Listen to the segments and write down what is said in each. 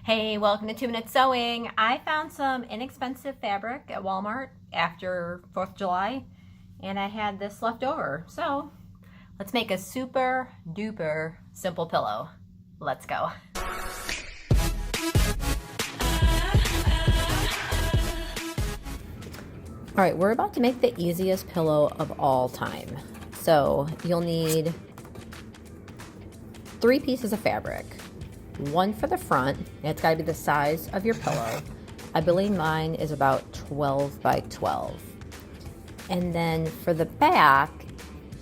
Hey, welcome to 2 Minute Sewing. I found some inexpensive fabric at Walmart after 4th of July, and I had this left over. So let's make a super duper simple pillow. Let's go. All right, we're about to make the easiest pillow of all time. So you'll need 3 pieces of fabric. One for the front, and it's got to be the size of your pillow. I believe mine is about 12 by 12. And then for the back,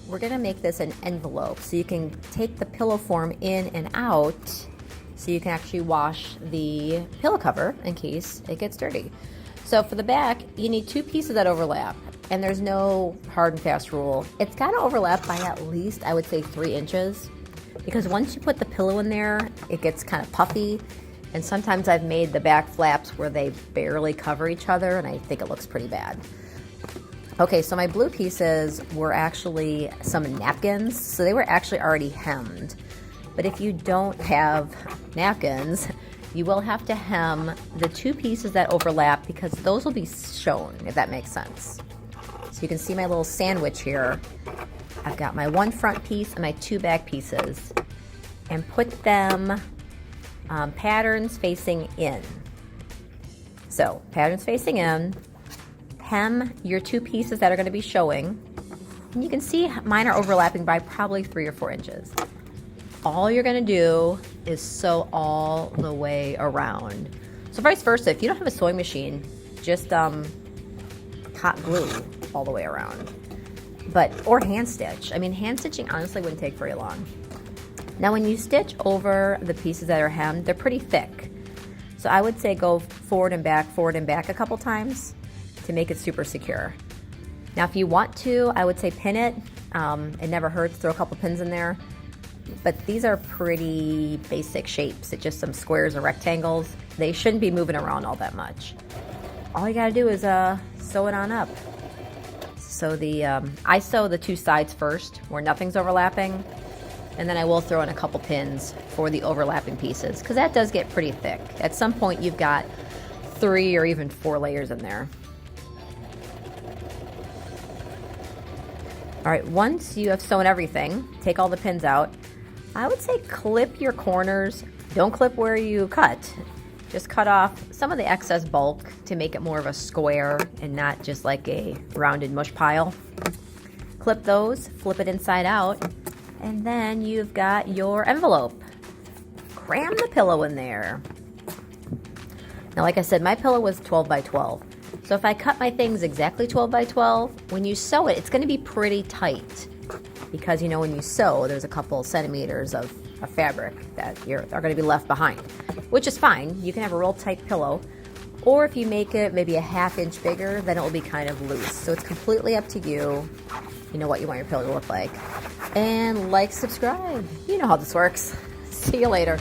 we're going to make this an envelope so you can take the pillow form in and out so you can actually wash the pillow cover in case it gets dirty. So for the back, you need 2 pieces that overlap, and there's no hard and fast rule. It's got to overlap by at least, I would say, 3 inches. Because once you put the pillow in there, it gets kind of puffy, and sometimes I've made the back flaps where they barely cover each other, and I think it looks pretty bad. Okay, so my blue pieces were actually some napkins, so they were actually already hemmed. But if you don't have napkins, you will have to hem the 2 pieces that overlap because those will be shown, if that makes sense. So you can see my little sandwich here. I've got my 1 front piece and my 2 back pieces, and put them patterns facing in. So patterns facing in, hem your 2 pieces that are going to be showing, and you can see mine are overlapping by probably 3 or 4 inches. All you're going to do is sew all the way around. So vice versa, if you don't have a sewing machine, just hot glue all the way around. Or hand stitch. I mean, hand stitching honestly wouldn't take very long. Now when you stitch over the pieces that are hemmed, they're pretty thick. So I would say go forward and back a couple times to make it super secure. Now if you want to, I would say pin it. It never hurts, throw a couple pins in there. But these are pretty basic shapes. It's just some squares or rectangles. They shouldn't be moving around all that much. All you gotta do is sew it on up. So I sew the 2 sides first where nothing's overlapping, and then I will throw in a couple pins for the overlapping pieces because that does get pretty thick. At some point you've got 3 or even 4 layers in there. All right, once you have sewn everything, take all the pins out. I would say clip your corners. Don't clip where you cut. Just cut off some of the excess bulk to make it more of a square and not just like a rounded mush pile. Clip those, flip it inside out, and then you've got your envelope. Cram the pillow in there. Now, like I said, my pillow was 12 by 12. So if I cut my things exactly 12 by 12, when you sew it, it's going to be pretty tight. Because, you know, when you sew, there's a couple centimeters of fabric that are going to be left behind, which is fine. You can have a real tight pillow, or if you make it maybe a 1/2 inch bigger, then it will be kind of loose. So it's completely up to you. You know what you want your pillow to look like. And like, subscribe. You know how this works. See you later.